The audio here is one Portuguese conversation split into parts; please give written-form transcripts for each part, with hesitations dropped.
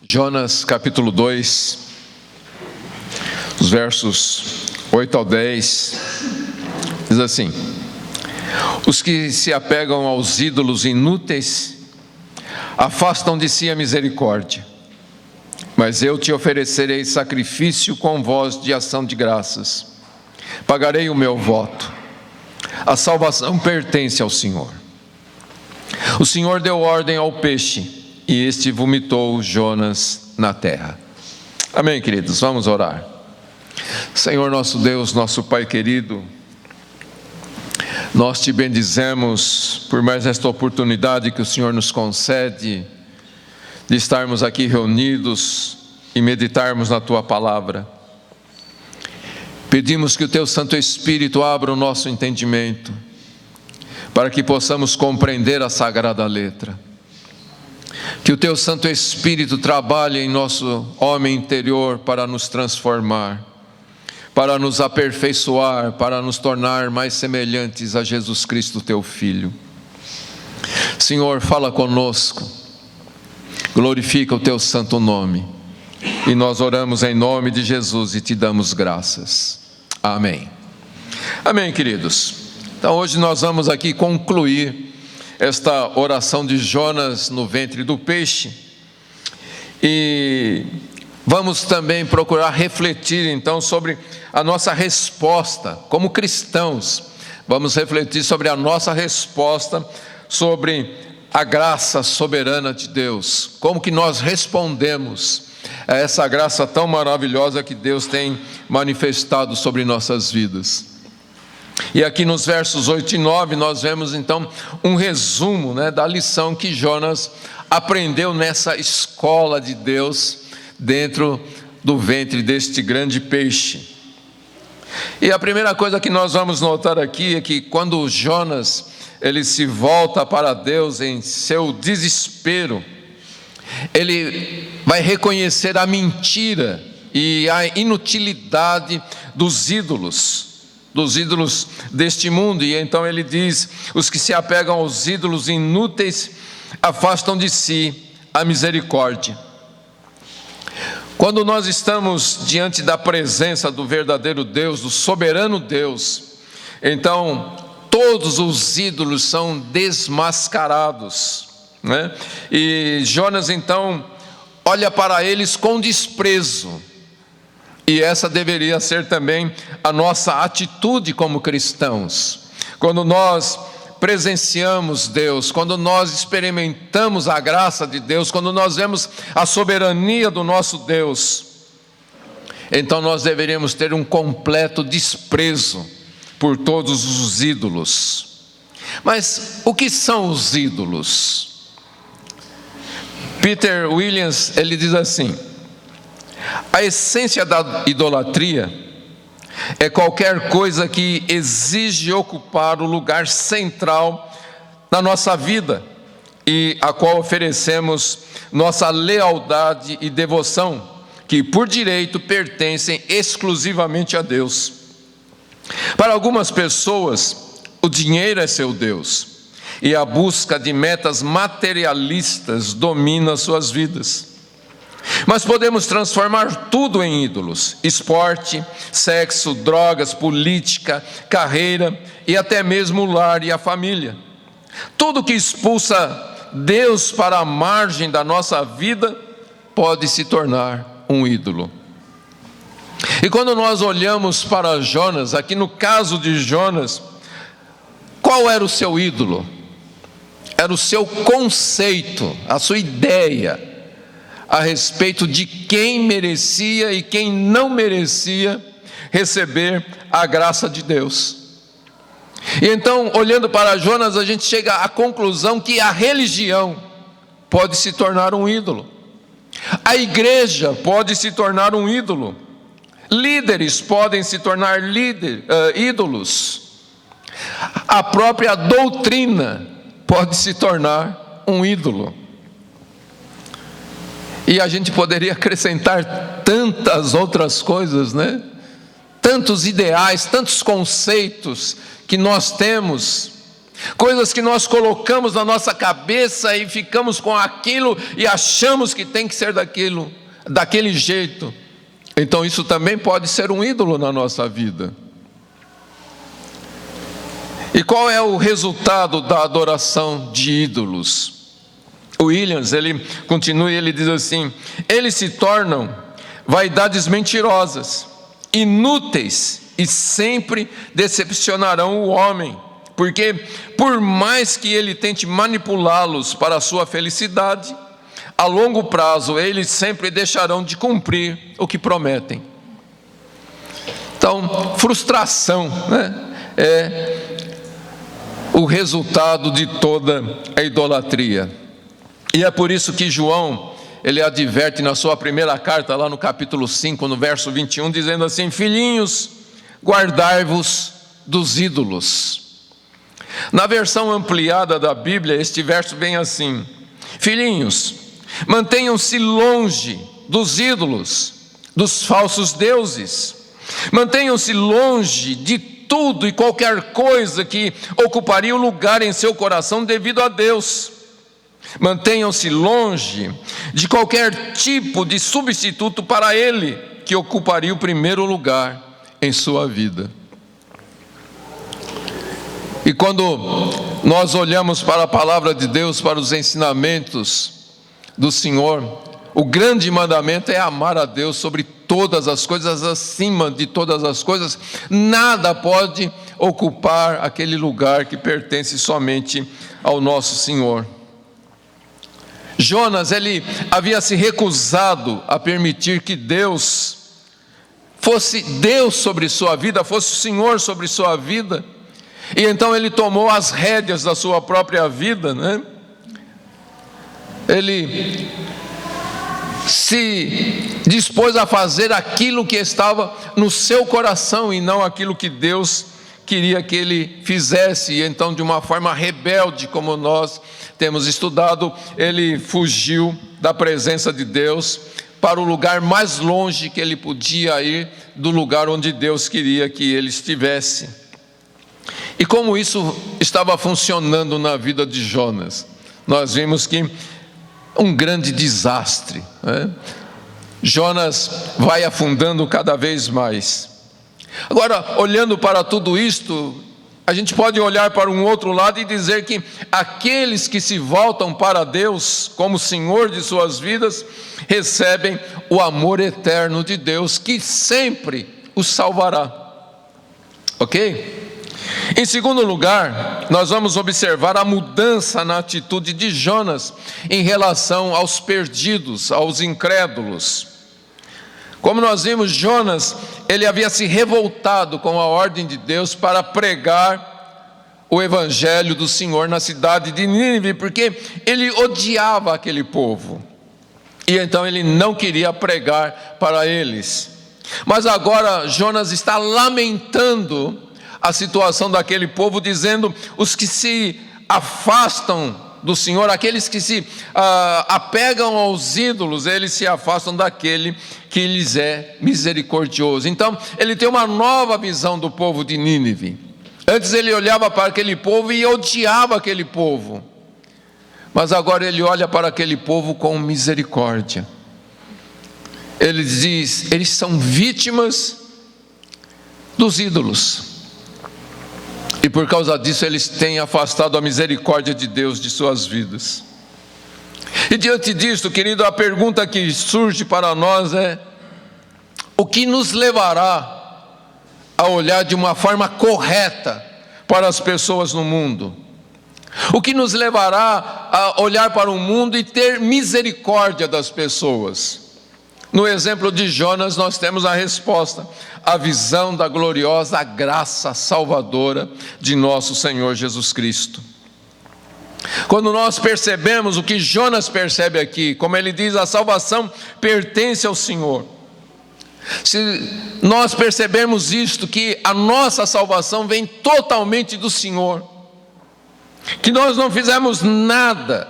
Jonas capítulo 2, os versos 8 ao 10, diz assim: os que se apegam aos ídolos inúteis afastam de si a misericórdia, mas eu te oferecerei sacrifício com voz de ação de graças, pagarei o meu voto, a salvação pertence ao Senhor. O Senhor deu ordem ao peixe, e este vomitou Jonas na terra. Amém, queridos, vamos orar. Senhor nosso Deus, nosso Pai querido, nós te bendizemos por mais esta oportunidade que o Senhor nos concede de estarmos aqui reunidos e meditarmos na Tua Palavra. Pedimos que o Teu Santo Espírito abra o nosso entendimento, para que possamos compreender a Sagrada Letra. Que o Teu Santo Espírito trabalhe em nosso homem interior para nos transformar, para nos aperfeiçoar, para nos tornar mais semelhantes a Jesus Cristo, Teu Filho. Senhor, fala conosco, glorifica o Teu santo nome, e nós oramos em nome de Jesus e Te damos graças. Amém. Amém, queridos. Então hoje nós vamos aqui concluir esta oração de Jonas no ventre do peixe, e vamos também procurar refletir então sobre a nossa resposta como cristãos. Vamos refletir sobre a nossa resposta sobre a graça soberana de Deus, como que nós respondemos a essa graça tão maravilhosa que Deus tem manifestado sobre nossas vidas. E aqui nos versos 8 e 9 nós vemos então um resumo, da lição que Jonas aprendeu nessa escola de Deus dentro do ventre deste grande peixe. E a primeira coisa que nós vamos notar aqui é que quando Jonas ele se volta para Deus em seu desespero, ele vai reconhecer a mentira e a inutilidade dos ídolos deste mundo. E então ele diz: os que se apegam aos ídolos inúteis afastam de si a misericórdia. Quando nós estamos diante da presença do verdadeiro Deus, do soberano Deus, então todos os ídolos são desmascarados, E Jonas então olha para eles com desprezo. E essa deveria ser também a nossa atitude como cristãos. Quando nós presenciamos Deus, quando nós experimentamos a graça de Deus, quando nós vemos a soberania do nosso Deus, então nós deveríamos ter um completo desprezo por todos os ídolos. Mas o que são os ídolos? Peter Williams, ele diz assim: a essência da idolatria é qualquer coisa que exige ocupar o lugar central na nossa vida e a qual oferecemos nossa lealdade e devoção, que por direito pertencem exclusivamente a Deus. Para algumas pessoas, o dinheiro é seu Deus, e a busca de metas materialistas domina suas vidas. Mas podemos transformar tudo em ídolos: esporte, sexo, drogas, política, carreira e até mesmo o lar e a família. Tudo que expulsa Deus para a margem da nossa vida pode se tornar um ídolo. E quando nós olhamos para Jonas, aqui no caso de Jonas, qual era o seu ídolo? Era o seu conceito, a sua ideia a respeito de quem merecia e quem não merecia receber a graça de Deus. E então, olhando para Jonas, a gente chega à conclusão que a religião pode se tornar um ídolo, a igreja pode se tornar um ídolo, líderes podem se tornar ídolos, a própria doutrina pode se tornar um ídolo. E a gente poderia acrescentar tantas outras coisas, Tantos ideais, tantos conceitos que nós temos coisas que nós colocamos na nossa cabeça e ficamos com aquilo e achamos que tem que ser daquele jeito. Então isso também pode ser um ídolo na nossa vida. E qual é o resultado da adoração de ídolos? O Williams, ele continua e ele diz assim: eles se tornam vaidades mentirosas, inúteis e sempre decepcionarão o homem, porque por mais que ele tente manipulá-los para a sua felicidade, a longo prazo eles sempre deixarão de cumprir o que prometem. Então, frustração, é o resultado de toda a idolatria. E é por isso que João, ele adverte na sua primeira carta, lá no capítulo 5, no verso 21, dizendo assim: filhinhos, guardai-vos dos ídolos. Na versão ampliada da Bíblia, este verso vem assim: filhinhos, mantenham-se longe dos ídolos, dos falsos deuses. Mantenham-se longe de tudo e qualquer coisa que ocuparia o lugar em seu coração devido a Deus. Mantenham-se longe de qualquer tipo de substituto para Ele, que ocuparia o primeiro lugar em sua vida. E quando nós olhamos para a palavra de Deus, para os ensinamentos do Senhor, o grande mandamento é amar a Deus sobre todas as coisas, acima de todas as coisas. Nada pode ocupar aquele lugar que pertence somente ao nosso Senhor. Jonas, ele havia se recusado a permitir que Deus fosse Deus sobre sua vida, fosse o Senhor sobre sua vida. E então ele tomou as rédeas da sua própria vida, Ele se dispôs a fazer aquilo que estava no seu coração e não aquilo que Deus queria que ele fizesse. E então, de uma forma rebelde, como nós temos estudado, ele fugiu da presença de Deus para o lugar mais longe que ele podia ir do lugar onde Deus queria que ele estivesse. E como isso estava funcionando na vida de Jonas? Nós vimos que um grande desastre, Jonas vai afundando cada vez mais. Agora, olhando para tudo isto, a gente pode olhar para um outro lado e dizer que aqueles que se voltam para Deus como Senhor de suas vidas, recebem o amor eterno de Deus, que sempre os salvará. Ok? Em segundo lugar, nós vamos observar a mudança na atitude de Jonas em relação aos perdidos, aos incrédulos. Como nós vimos, Jonas, ele havia se revoltado com a ordem de Deus para pregar o evangelho do Senhor na cidade de Nínive, porque ele odiava aquele povo, e então ele não queria pregar para eles. Mas agora Jonas está lamentando a situação daquele povo, dizendo: os que se afastam do Senhor, aqueles que se apegam aos ídolos, eles se afastam daquele que lhes é misericordioso. Então ele tem uma nova visão do povo de Nínive. Antes ele olhava para aquele povo e odiava aquele povo, mas agora ele olha para aquele povo com misericórdia. Ele diz: eles são vítimas dos ídolos, e por causa disso eles têm afastado a misericórdia de Deus de suas vidas. E diante disto, querido, a pergunta que surge para nós é: o que nos levará a olhar de uma forma correta para as pessoas no mundo? O que nos levará a olhar para o mundo e ter misericórdia das pessoas? No exemplo de Jonas, nós temos a resposta: a visão da gloriosa graça salvadora de nosso Senhor Jesus Cristo. Quando nós percebemos o que Jonas percebe aqui, como ele diz, a salvação pertence ao Senhor. Se nós percebermos isto, que a nossa salvação vem totalmente do Senhor, que nós não fizemos nada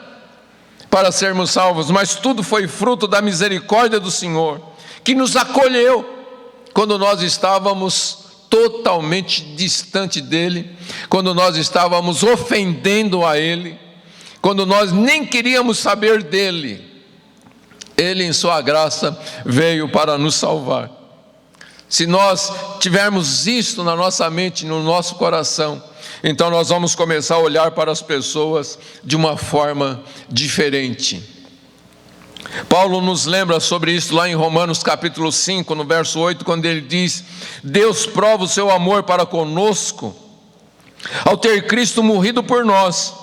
para sermos salvos, mas tudo foi fruto da misericórdia do Senhor, que nos acolheu quando nós estávamos totalmente distante dele, quando nós estávamos ofendendo a ele, quando nós nem queríamos saber dele, ele em sua graça veio para nos salvar. Se nós tivermos isto na nossa mente, no nosso coração, então nós vamos começar a olhar para as pessoas de uma forma diferente. Paulo nos lembra sobre isso lá em Romanos capítulo 5, no verso 8, quando ele diz: Deus prova o seu amor para conosco, ao ter Cristo morrido por nós,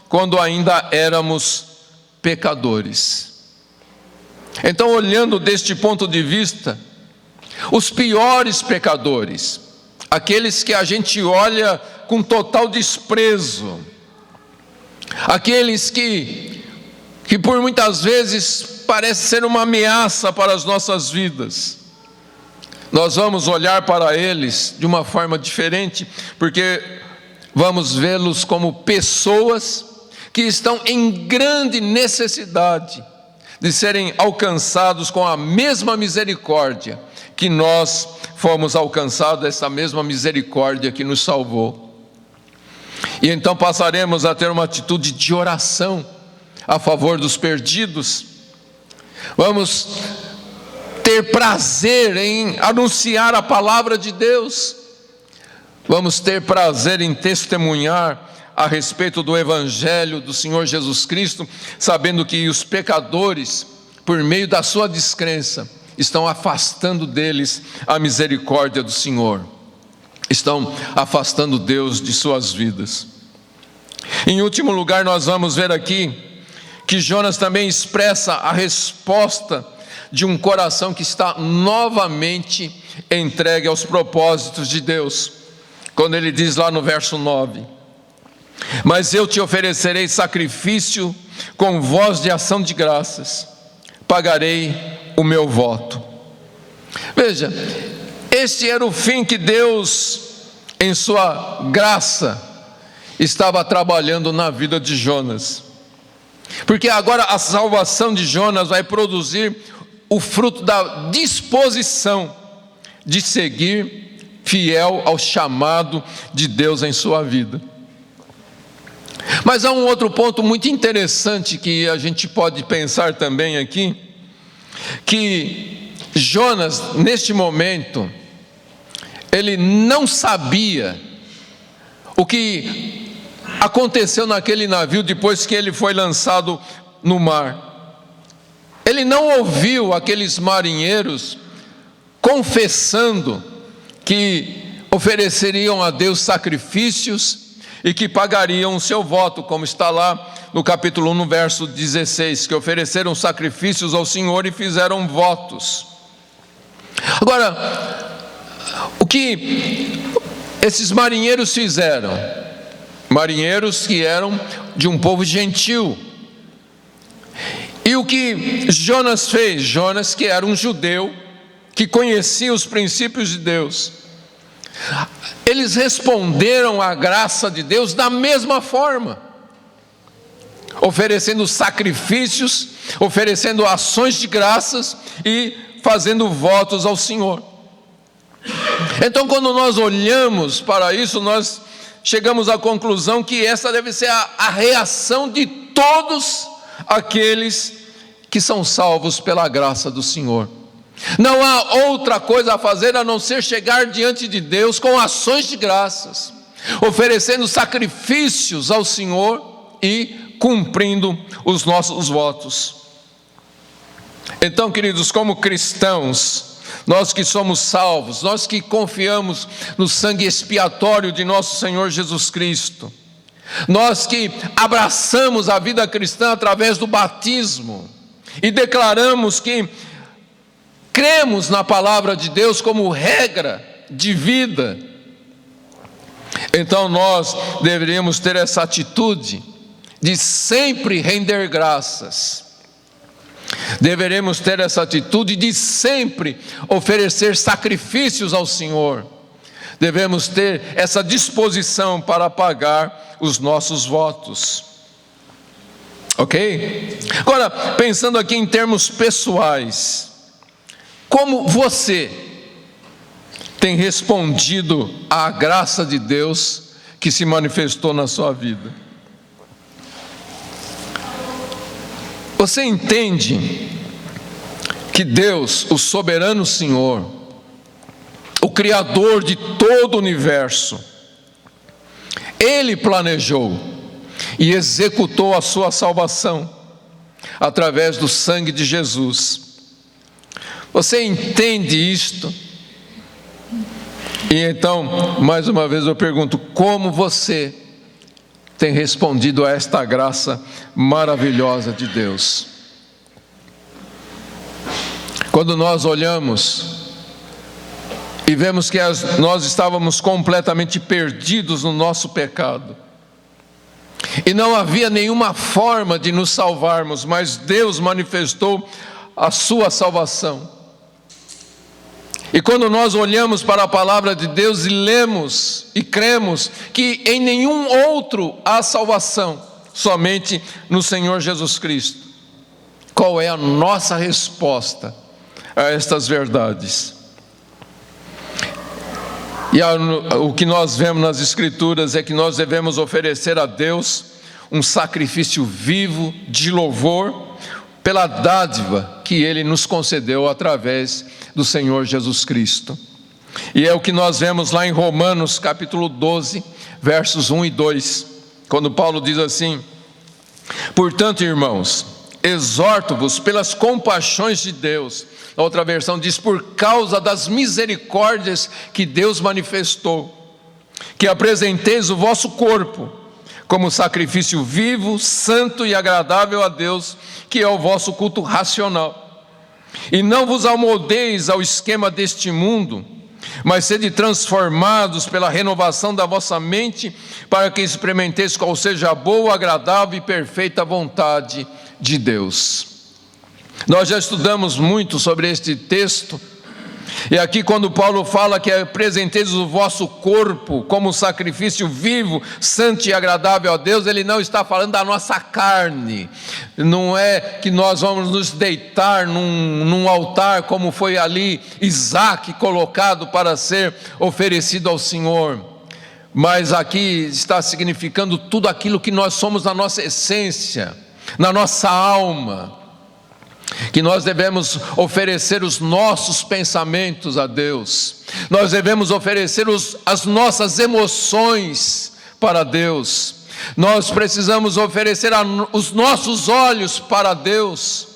quando ainda éramos pecadores. Então, olhando deste ponto de vista, os piores pecadores, aqueles que a gente olha com total desprezo, aqueles que por muitas vezes parece ser uma ameaça para as nossas vidas, nós vamos olhar para eles de uma forma diferente, porque vamos vê-los como pessoas que estão em grande necessidade de serem alcançados com a mesma misericórdia que nós fomos alcançados, essa mesma misericórdia que nos salvou. E então passaremos a ter uma atitude de oração a favor dos perdidos. Vamos ter prazer em anunciar a palavra de Deus. Vamos ter prazer em testemunhar a respeito do Evangelho do Senhor Jesus Cristo, sabendo que os pecadores, por meio da sua descrença, estão afastando deles a misericórdia do Senhor, estão afastando Deus de suas vidas. Em último lugar, nós vamos ver aqui que Jonas também expressa a resposta de um coração que está novamente entregue aos propósitos de Deus, quando ele diz lá no verso 9: Mas eu te oferecerei sacrifício com voz de ação de graças, pagarei o meu voto. Veja, este era o fim que Deus, em sua graça, estava trabalhando na vida de Jonas, porque agora a salvação de Jonas vai produzir o fruto da disposição de seguir fiel ao chamado de Deus em sua vida. Mas há um outro ponto muito interessante que a gente pode pensar também aqui, que Jonas, neste momento, ele não sabia o que aconteceu naquele navio depois que ele foi lançado no mar. Ele não ouviu aqueles marinheiros confessando que ofereceriam a Deus sacrifícios e que pagariam o seu voto, como está lá no capítulo 1, no verso 16, que ofereceram sacrifícios ao Senhor e fizeram votos. Agora, o que esses marinheiros fizeram? Marinheiros que eram de um povo gentil. E o que Jonas fez? Jonas, que era um judeu, que conhecia os princípios de Deus, eles responderam à graça de Deus da mesma forma, oferecendo sacrifícios, oferecendo ações de graças e fazendo votos ao Senhor. Então, quando nós olhamos para isso, nós chegamos à conclusão que essa deve ser a reação de todos aqueles que são salvos pela graça do Senhor. Não há outra coisa a fazer a não ser chegar diante de Deus com ações de graças, oferecendo sacrifícios ao Senhor e cumprindo os nossos votos. Então, queridos, como cristãos, nós que somos salvos, nós que confiamos no sangue expiatório de nosso Senhor Jesus Cristo, nós que abraçamos a vida cristã através do batismo e declaramos que cremos na palavra de Deus como regra de vida, então nós deveríamos ter essa atitude de sempre render graças. Deveremos ter essa atitude de sempre oferecer sacrifícios ao Senhor. Devemos ter essa disposição para pagar os nossos votos. Ok? Agora, pensando aqui em termos pessoais, como você tem respondido à graça de Deus que se manifestou na sua vida? Você entende que Deus, o soberano Senhor, o Criador de todo o universo, Ele planejou e executou a sua salvação através do sangue de Jesus? Você entende isto? E então, mais uma vez eu pergunto, como você tem respondido a esta graça maravilhosa de Deus? Quando nós olhamos e vemos que nós estávamos completamente perdidos no nosso pecado, e não havia nenhuma forma de nos salvarmos, mas Deus manifestou a sua salvação. E quando nós olhamos para a palavra de Deus e lemos e cremos que em nenhum outro há salvação, somente no Senhor Jesus Cristo, qual é a nossa resposta a estas verdades? E o que nós vemos nas Escrituras é que nós devemos oferecer a Deus um sacrifício vivo de louvor pela dádiva que Ele nos concedeu através do Senhor Jesus Cristo. E é o que nós vemos lá em Romanos capítulo 12, versos 1 e 2, quando Paulo diz assim: portanto, irmãos, exorto-vos pelas compaixões de Deus. A outra versão diz: por causa das misericórdias que Deus manifestou, que apresenteis o vosso corpo como sacrifício vivo, santo e agradável a Deus, que é o vosso culto racional. E não vos amoldeis ao esquema deste mundo, mas sede transformados pela renovação da vossa mente, para que experimenteis qual seja a boa, agradável e perfeita vontade de Deus. Nós já estudamos muito sobre este texto, e aqui quando Paulo fala que apresenteis o vosso corpo como sacrifício vivo, santo e agradável a Deus, ele não está falando da nossa carne. Não é que nós vamos nos deitar num altar como foi ali Isaque colocado para ser oferecido ao Senhor. Mas aqui está significando tudo aquilo que nós somos na nossa essência, na nossa alma, que nós devemos oferecer os nossos pensamentos a Deus, nós devemos oferecer as nossas emoções para Deus, nós precisamos oferecer os nossos olhos para Deus,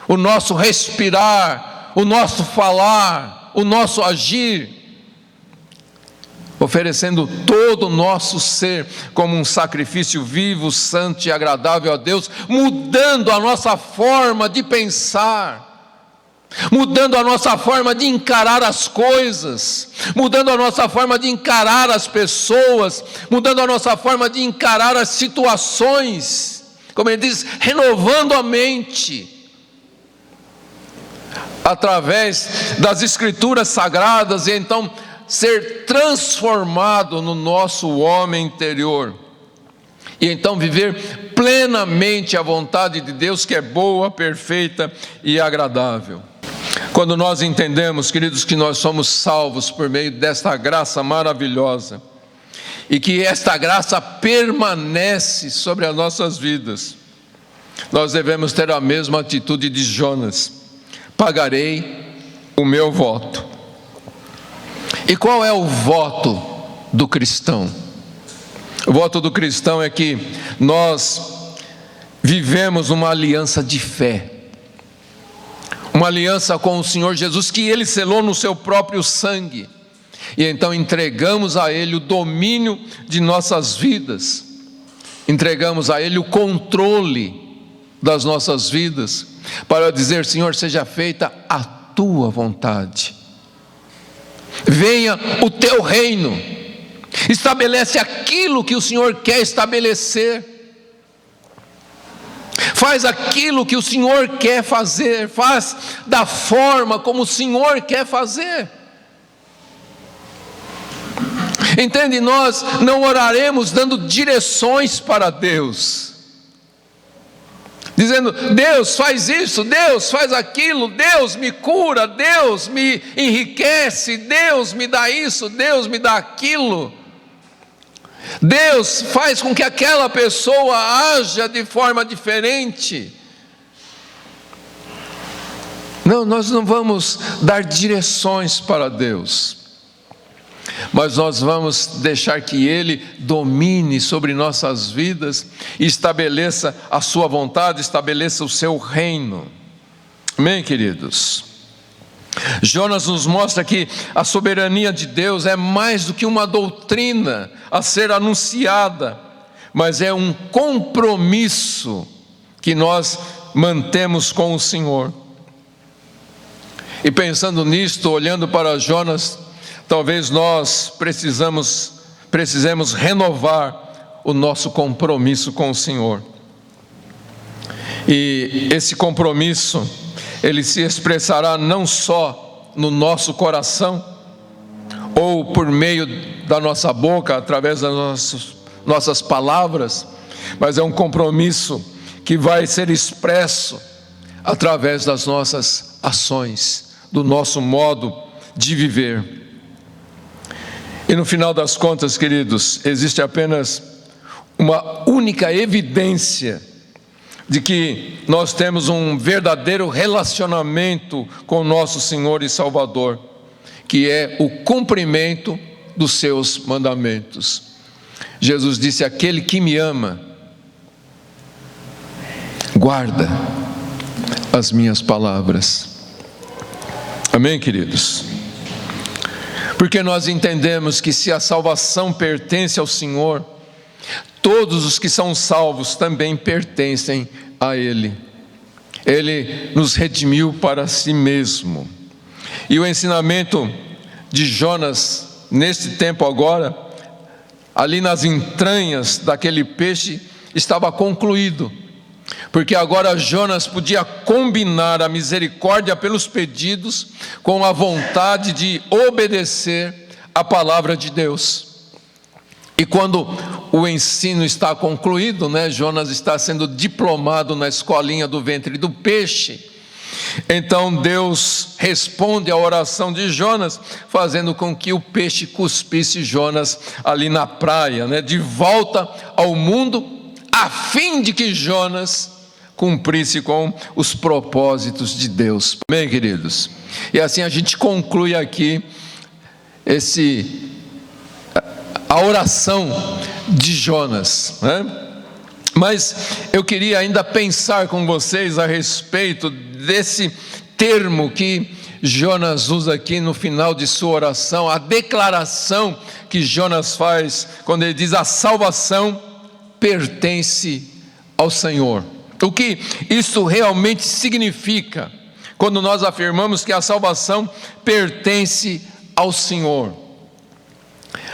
o nosso respirar, o nosso falar, o nosso agir, oferecendo todo o nosso ser como um sacrifício vivo, santo e agradável a Deus, mudando a nossa forma de pensar, mudando a nossa forma de encarar as coisas, mudando a nossa forma de encarar as pessoas, mudando a nossa forma de encarar as situações, como ele diz, renovando a mente, através das Escrituras Sagradas, e então ser transformado no nosso homem interior, e então viver plenamente a vontade de Deus, que é boa, perfeita e agradável. Quando nós entendemos, queridos, que nós somos salvos por meio desta graça maravilhosa, e que esta graça permanece sobre as nossas vidas, nós devemos ter a mesma atitude de Jonas: pagarei o meu voto. E qual é o voto do cristão? O voto do cristão é que nós vivemos uma aliança de fé, uma aliança com o Senhor Jesus, que Ele selou no seu próprio sangue, e então entregamos a Ele o domínio de nossas vidas, entregamos a Ele o controle das nossas vidas, para dizer: Senhor, seja feita a Tua vontade, venha o Teu reino, estabelece aquilo que o Senhor quer estabelecer, faz aquilo que o Senhor quer fazer, faz da forma como o Senhor quer fazer. Entende? Nós não oraremos dando direções para Deus, dizendo: Deus faz isso, Deus faz aquilo, Deus me cura, Deus me enriquece, Deus me dá isso, Deus me dá aquilo, Deus faz com que aquela pessoa haja de forma diferente. Não, nós não vamos dar direções para Deus, mas nós vamos deixar que Ele domine sobre nossas vidas e estabeleça a sua vontade, estabeleça o seu reino. Amém, queridos? Jonas nos mostra que a soberania de Deus é mais do que uma doutrina a ser anunciada, mas é um compromisso que nós mantemos com o Senhor. E pensando nisto, olhando para Jonas, talvez nós precisemos renovar o nosso compromisso com o Senhor. E esse compromisso, ele se expressará não só no nosso coração, ou por meio da nossa boca, através das nossas palavras, mas é um compromisso que vai ser expresso através das nossas ações, do nosso modo de viver. E no final das contas, queridos, existe apenas uma única evidência de que nós temos um verdadeiro relacionamento com o nosso Senhor e Salvador, que é o cumprimento dos seus mandamentos. Jesus disse: aquele que me ama, guarda as minhas palavras. Amém, queridos? Porque nós entendemos que se a salvação pertence ao Senhor, todos os que são salvos também pertencem a Ele. Ele nos redimiu para si mesmo. E o ensinamento de Jonas, nesse tempo agora, ali nas entranhas daquele peixe, estava concluído. Porque agora Jonas podia combinar a misericórdia pelos pedidos com a vontade de obedecer a palavra de Deus. E quando o ensino está concluído, Jonas está sendo diplomado na escolinha do ventre do peixe, então Deus responde à oração de Jonas, fazendo com que o peixe cuspisse Jonas ali na praia, de volta ao mundo, a fim de que Jonas cumprisse com os propósitos de Deus. Amém, queridos? E assim a gente conclui aqui a oração de Jonas, Mas eu queria ainda pensar com vocês a respeito desse termo que Jonas usa aqui no final de sua oração, a declaração que Jonas faz quando ele diz: a salvação pertence ao Senhor. O que isso realmente significa quando nós afirmamos que a salvação pertence ao Senhor?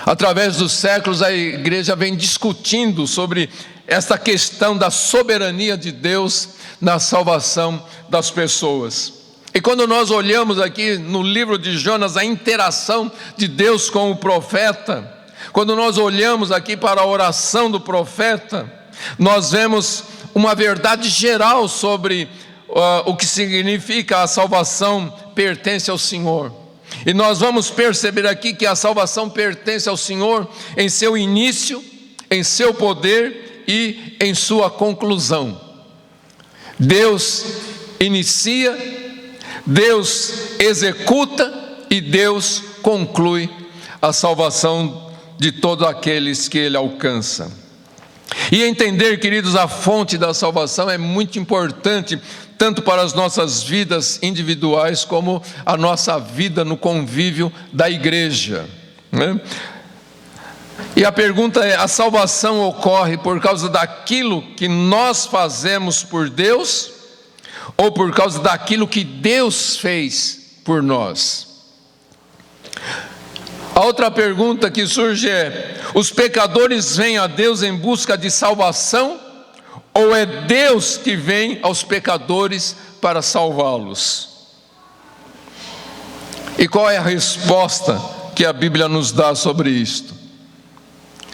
Através dos séculos a igreja vem discutindo sobre esta questão da soberania de Deus na salvação das pessoas. E quando nós olhamos aqui no livro de Jonas a interação de Deus com o profeta, quando nós olhamos aqui para a oração do profeta, nós vemos uma verdade geral sobre o que significa a salvação pertence ao Senhor. E nós vamos perceber aqui que a salvação pertence ao Senhor em seu início, em seu poder e em sua conclusão. Deus inicia, Deus executa e Deus conclui a salvação de todos aqueles que Ele alcança. E entender, queridos, a fonte da salvação é muito importante, tanto para as nossas vidas individuais, como a nossa vida no convívio da igreja, E a pergunta é: a salvação ocorre por causa daquilo que nós fazemos por Deus, ou por causa daquilo que Deus fez por nós? A outra pergunta que surge é: os pecadores vêm a Deus em busca de salvação, ou é Deus que vem aos pecadores para salvá-los? E qual é a resposta que a Bíblia nos dá sobre isto?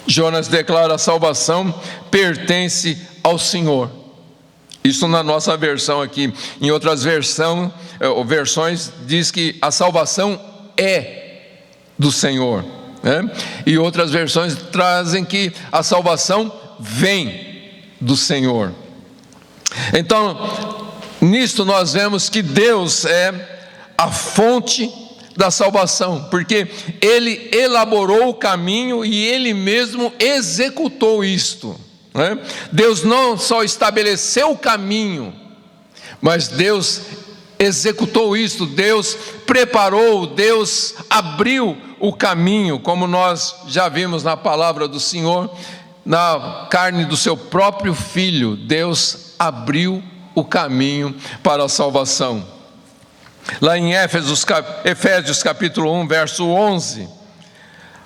Jonas declara: a salvação pertence ao Senhor. Isso na nossa versão aqui. Em outras versões diz que a salvação é do Senhor, né? E outras versões trazem que a salvação vem do Senhor. Então, nisto nós vemos que Deus é a fonte da salvação, porque Ele elaborou o caminho e Ele mesmo executou isto, né? Deus não só estabeleceu o caminho, mas Deus executou isto, Deus preparou, Deus abriu o caminho, como nós já vimos na palavra do Senhor, na carne do seu próprio Filho, Deus abriu o caminho para a salvação. Lá em Efésios capítulo 1, verso 11,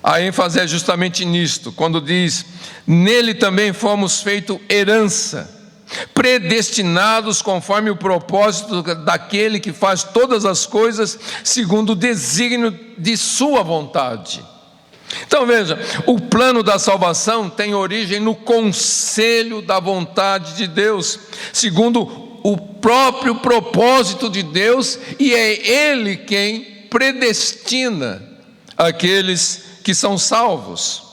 a ênfase é justamente nisto, quando diz: nele também fomos feito herança, predestinados conforme o propósito daquele que faz todas as coisas segundo o desígnio de sua vontade. Então veja, o plano da salvação tem origem no conselho da vontade de Deus, segundo o próprio propósito de Deus, e é Ele quem predestina aqueles que são salvos.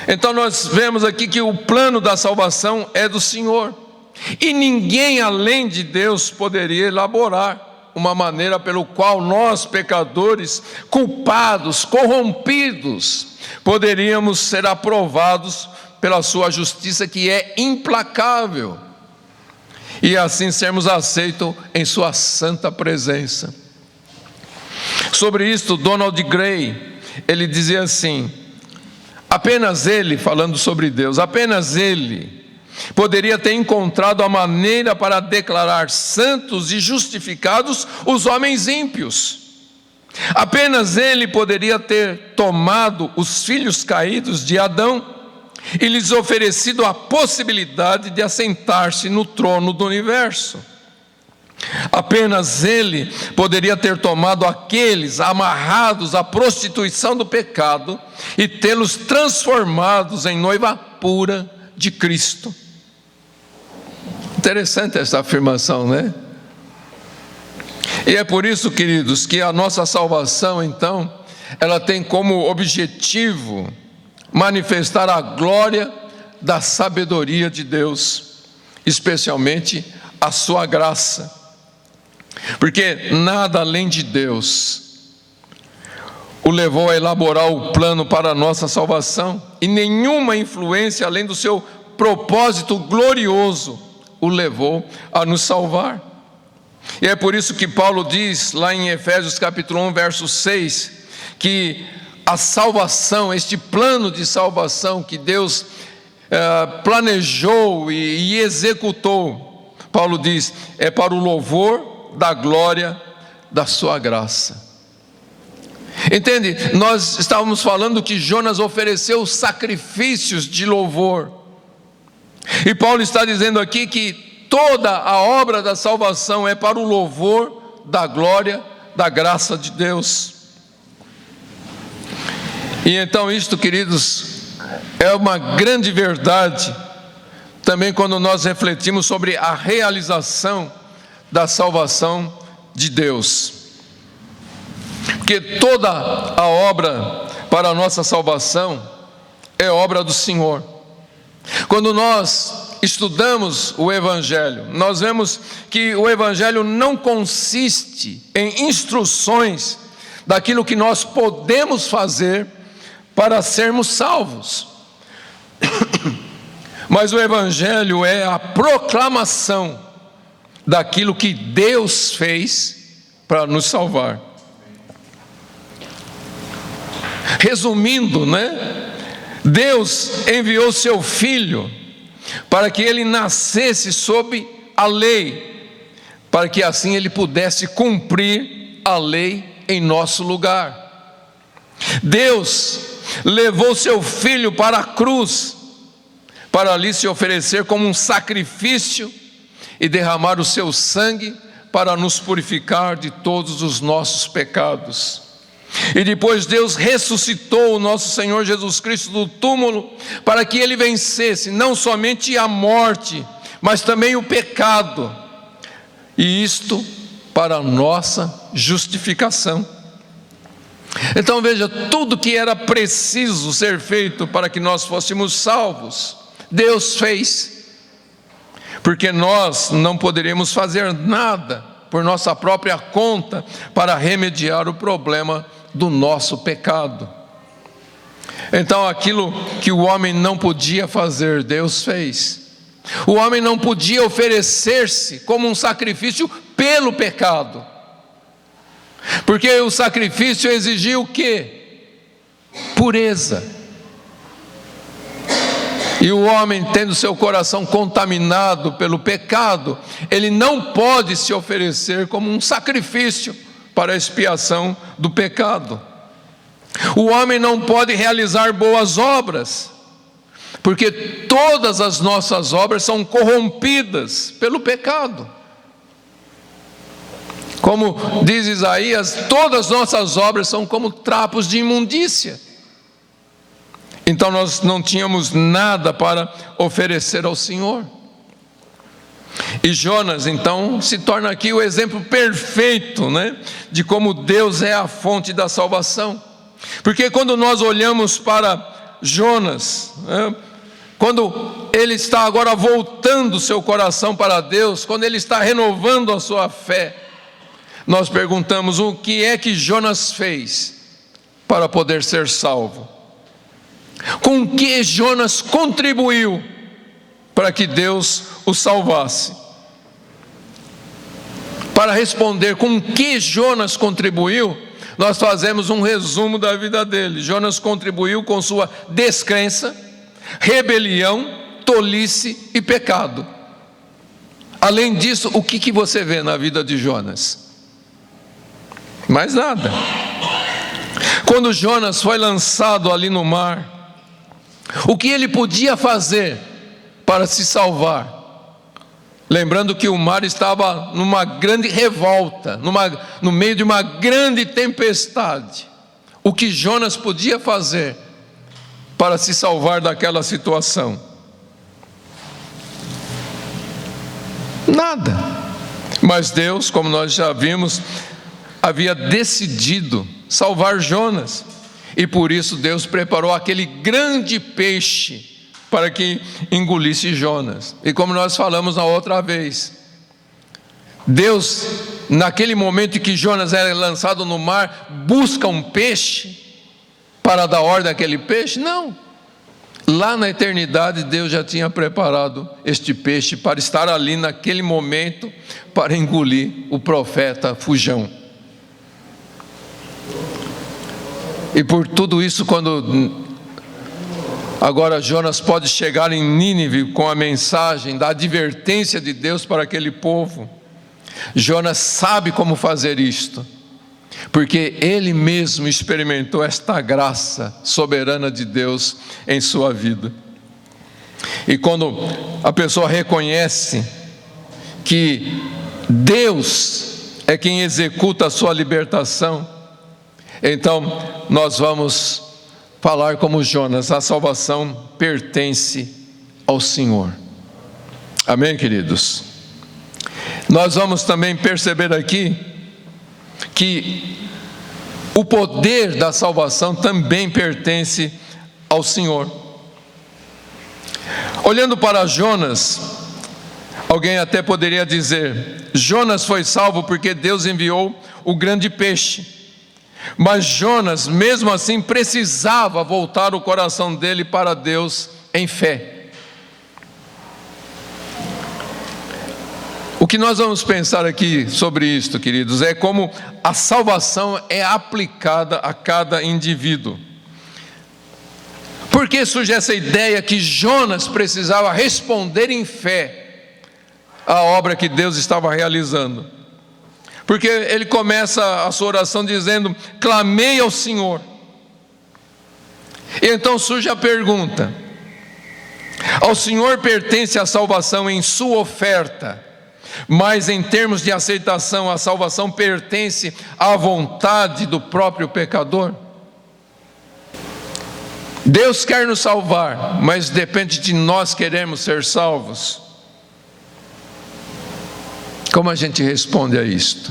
Então nós vemos aqui que o plano da salvação é do Senhor, e ninguém além de Deus poderia elaborar uma maneira pelo qual nós, pecadores, culpados, corrompidos, poderíamos ser aprovados pela sua justiça, que é implacável, e assim sermos aceitos em sua santa presença. Sobre isto, Donald Gray, ele dizia assim: apenas ele, falando sobre Deus, apenas ele poderia ter encontrado a maneira para declarar santos e justificados os homens ímpios. Apenas ele poderia ter tomado os filhos caídos de Adão e lhes oferecido a possibilidade de assentar-se no trono do universo. Apenas ele poderia ter tomado aqueles amarrados à prostituição do pecado e tê-los transformados em noiva pura de Cristo. Interessante essa afirmação, né? E é por isso, queridos, que a nossa salvação, então, ela tem como objetivo manifestar a glória da sabedoria de Deus, especialmente a sua graça, porque nada além de Deus o levou a elaborar o plano para a nossa salvação, e nenhuma influência além do seu propósito glorioso o levou a nos salvar. E é por isso que Paulo diz lá em Efésios capítulo 1, verso 6, que a salvação, este plano de salvação que Deus planejou e executou, Paulo diz, é para o louvor da glória da sua graça. Entende? Nós estávamos falando que Jonas ofereceu sacrifícios de louvor, e Paulo está dizendo aqui que toda a obra da salvação é para o louvor da glória da graça de Deus. E então isto, queridos, é uma grande verdade também quando nós refletimos sobre a realização da salvação de Deus, porque toda a obra para a nossa salvação é obra do Senhor. Quando nós estudamos o Evangelho, nós vemos que o Evangelho não consiste em instruções daquilo que nós podemos fazer para sermos salvos, mas o Evangelho é a proclamação daquilo que Deus fez para nos salvar. Resumindo, né? Deus enviou seu Filho para que ele nascesse sob a lei, para que assim ele pudesse cumprir a lei em nosso lugar. Deus levou seu Filho para a cruz, para ali se oferecer como um sacrifício e derramar o seu sangue para nos purificar de todos os nossos pecados. E depois Deus ressuscitou o nosso Senhor Jesus Cristo do túmulo, para que ele vencesse não somente a morte, mas também o pecado, e isto para a nossa justificação. Então veja, tudo que era preciso ser feito para que nós fôssemos salvos, Deus fez, porque nós não poderíamos fazer nada por nossa própria conta para remediar o problema do nosso pecado. Então aquilo que o homem não podia fazer, Deus fez. O homem não podia oferecer-se como um sacrifício pelo pecado, porque o sacrifício exigia o quê? Pureza. E o homem, tendo seu coração contaminado pelo pecado, ele não pode se oferecer como um sacrifício para a expiação do pecado. O homem não pode realizar boas obras, porque todas as nossas obras são corrompidas pelo pecado. Como diz Isaías, todas as nossas obras são como trapos de imundícia. Então nós não tínhamos nada para oferecer ao Senhor. E Jonas então se torna aqui o exemplo perfeito, de como Deus é a fonte da salvação. Porque quando nós olhamos para Jonas, quando ele está agora voltando seu coração para Deus, quando ele está renovando a sua fé, nós perguntamos: o que é que Jonas fez para poder ser salvo? Com que Jonas contribuiu para que Deus o salvasse? Para responder com que Jonas contribuiu, nós fazemos um resumo da vida dele. Jonas contribuiu com sua descrença, rebelião, tolice e pecado. Além disso, o que você vê na vida de Jonas? Mais nada. Quando Jonas foi lançado ali no mar, o que ele podia fazer para se salvar? Lembrando que o mar estava numa grande revolta, no meio de uma grande tempestade. O que Jonas podia fazer para se salvar daquela situação? Nada. Mas Deus, como nós já vimos, havia decidido salvar Jonas, e por isso Deus preparou aquele grande peixe para que engolisse Jonas. E como nós falamos na outra vez, Deus, naquele momento em que Jonas era lançado no mar, busca um peixe para dar ordem àquele peixe? Não. Lá na eternidade Deus já tinha preparado este peixe para estar ali naquele momento, para engolir o profeta fujão. E por tudo isso, quando agora Jonas pode chegar em Nínive com a mensagem da advertência de Deus para aquele povo, Jonas sabe como fazer isto, porque ele mesmo experimentou esta graça soberana de Deus em sua vida. E quando a pessoa reconhece que Deus é quem executa a sua libertação, então nós vamos falar como Jonas: a salvação pertence ao Senhor. Amém, queridos? Nós vamos também perceber aqui que o poder da salvação também pertence ao Senhor. Olhando para Jonas, alguém até poderia dizer: Jonas foi salvo porque Deus enviou o grande peixe. Mas Jonas, mesmo assim, precisava voltar o coração dele para Deus em fé. O que nós vamos pensar aqui sobre isto, queridos, é como a salvação é aplicada a cada indivíduo. Por que surge essa ideia que Jonas precisava responder em fé à obra que Deus estava realizando? Porque ele começa a sua oração dizendo: clamei ao Senhor. E então surge a pergunta: ao Senhor pertence a salvação em sua oferta, mas em termos de aceitação, a salvação pertence à vontade do próprio pecador? Deus quer nos salvar, mas depende de nós queremos ser salvos. Como a gente responde a isto?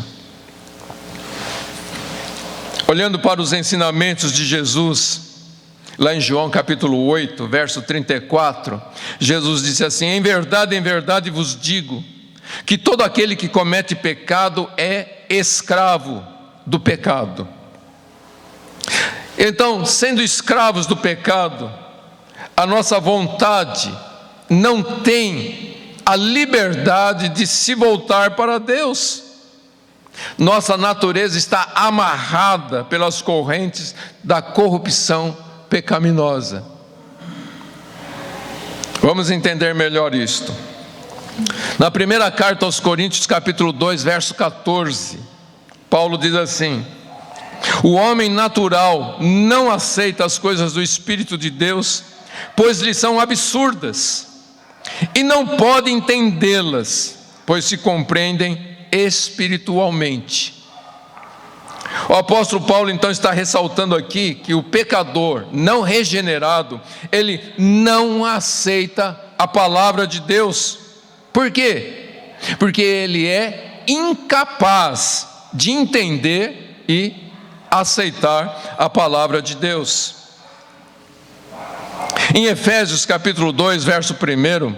Olhando para os ensinamentos de Jesus, lá em João capítulo 8, verso 34, Jesus disse assim: em verdade vos digo, que todo aquele que comete pecado é escravo do pecado. Então, sendo escravos do pecado, a nossa vontade não tem a liberdade de se voltar para Deus. Nossa natureza está amarrada pelas correntes da corrupção pecaminosa. Vamos entender melhor isto. Na primeira carta aos Coríntios, capítulo 2, verso 14, Paulo diz assim: o homem natural não aceita as coisas do Espírito de Deus, pois lhe são absurdas, e não pode entendê-las, pois se compreendem espiritualmente. O apóstolo Paulo então está ressaltando aqui que o pecador não regenerado, ele não aceita a palavra de Deus. Por quê? Porque ele é incapaz de entender e aceitar a palavra de Deus. Em Efésios capítulo 2, verso 1,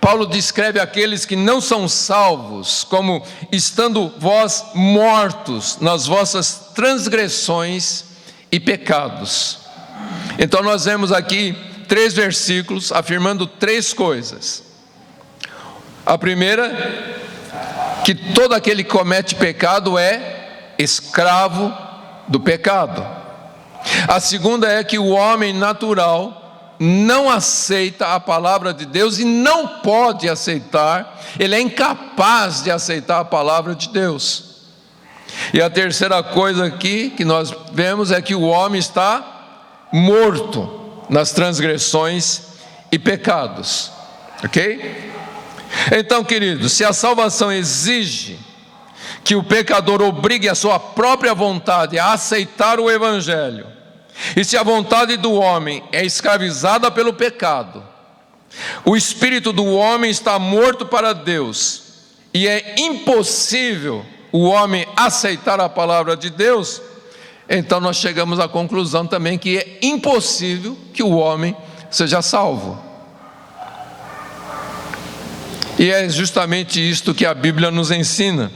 Paulo descreve aqueles que não são salvos como estando vós mortos nas vossas transgressões e pecados. Então nós vemos aqui 3 versículos afirmando 3 coisas. A primeira, que todo aquele que comete pecado é escravo do pecado. A segunda é que o homem natural não aceita a palavra de Deus e não pode aceitar, ele é incapaz de aceitar a palavra de Deus. E a terceira coisa aqui que nós vemos é que o homem está morto nas transgressões e pecados, ok? Então, queridos, se a salvação exige que o pecador obrigue a sua própria vontade a aceitar o Evangelho, e se a vontade do homem é escravizada pelo pecado, o espírito do homem está morto para Deus, e é impossível o homem aceitar a palavra de Deus, então nós chegamos à conclusão também que é impossível que o homem seja salvo. E é justamente isto que a Bíblia nos ensina.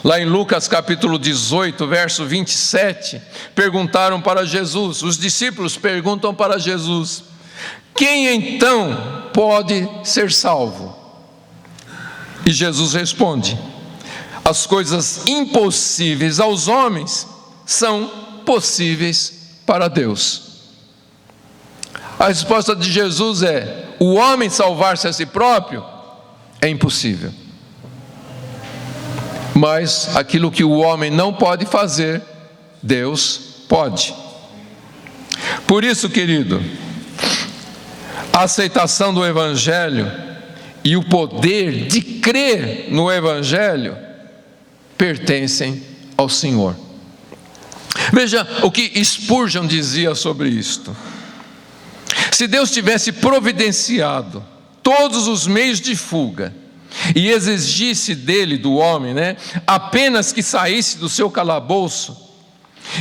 Lá em Lucas capítulo 18, verso 27, perguntaram para Jesus, os discípulos perguntam para Jesus: quem então pode ser salvo? E Jesus responde: as coisas impossíveis aos homens são possíveis para Deus. A resposta de Jesus é: o homem salvar-se a si próprio é impossível. Mas aquilo que o homem não pode fazer, Deus pode. Por isso, querido, a aceitação do Evangelho e o poder de crer no Evangelho pertencem ao Senhor. Veja o que Spurgeon dizia sobre isto: se Deus tivesse providenciado todos os meios de fuga e exigisse dele, do homem, apenas que saísse do seu calabouço,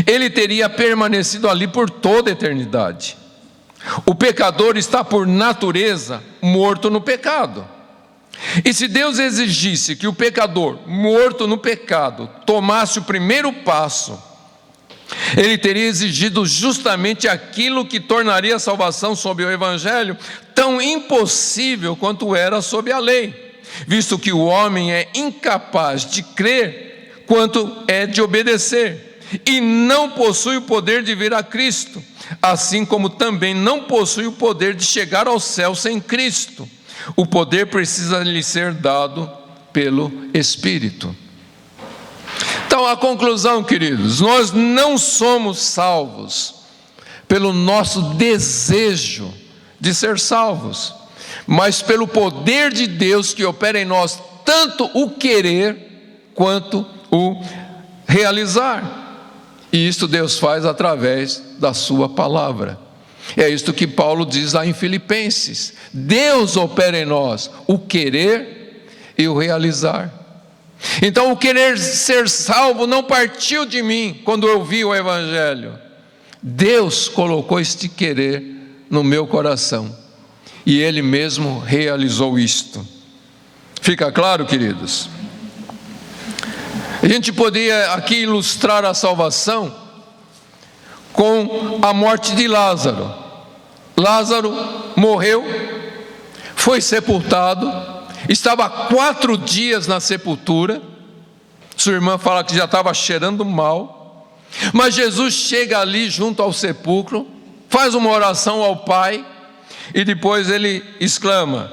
ele teria permanecido ali por toda a eternidade. O pecador está por natureza morto no pecado. E se Deus exigisse que o pecador morto no pecado tomasse o primeiro passo, ele teria exigido justamente aquilo que tornaria a salvação sob o Evangelho tão impossível quanto era sob a lei, visto que o homem é incapaz de crer quanto é de obedecer, e não possui o poder de vir a Cristo, assim como também não possui o poder de chegar ao céu sem Cristo. O poder precisa lhe ser dado pelo Espírito. Então, a conclusão, queridos, nós não somos salvos pelo nosso desejo de ser salvos, mas pelo poder de Deus que opera em nós, tanto o querer quanto o realizar. E isto Deus faz através da sua palavra. É isto que Paulo diz lá em Filipenses: Deus opera em nós o querer e o realizar. Então o querer ser salvo não partiu de mim quando eu vi o Evangelho. Deus colocou este querer no meu coração, e Ele mesmo realizou isto. Fica claro, queridos? A gente poderia aqui ilustrar a salvação com a morte de Lázaro. Lázaro morreu, foi sepultado, estava 4 dias na sepultura. Sua irmã fala que já estava cheirando mal, mas Jesus chega ali junto ao sepulcro, faz uma oração ao Pai, e depois ele exclama,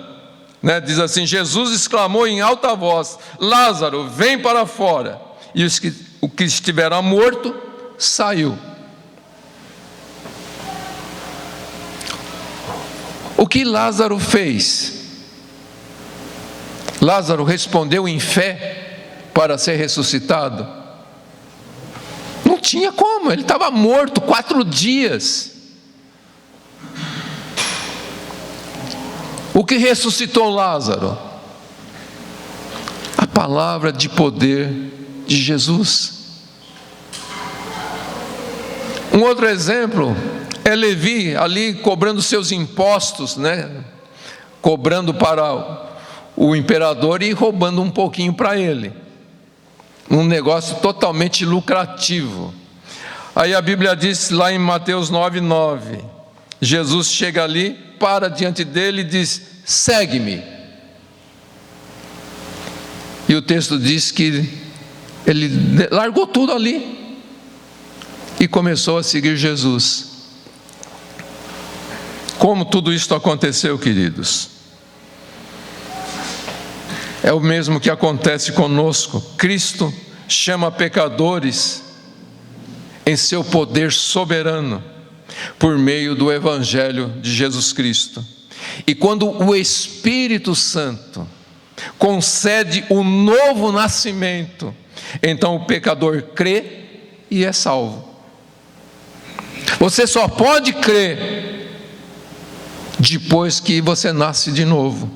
diz assim: Jesus exclamou em alta voz: Lázaro, vem para fora. E o que estivera morto saiu. O que Lázaro fez? Lázaro respondeu em fé para ser ressuscitado? Não tinha como, ele estava morto 4 dias. O que ressuscitou Lázaro? A palavra de poder de Jesus. Um outro exemplo é Levi, ali cobrando seus impostos, cobrando para o imperador e roubando um pouquinho para ele. Um negócio totalmente lucrativo. Aí a Bíblia diz lá em Mateus 9:9, Jesus chega ali, para diante dele e diz: segue-me. E o texto diz que ele largou tudo ali e começou a seguir Jesus. Como tudo isso aconteceu, queridos? É o mesmo que acontece conosco. Cristo chama pecadores em seu poder soberano, por meio do Evangelho de Jesus Cristo. E quando o Espírito Santo concede o novo nascimento, então o pecador crê e é salvo. Você só pode crer depois que você nasce de novo.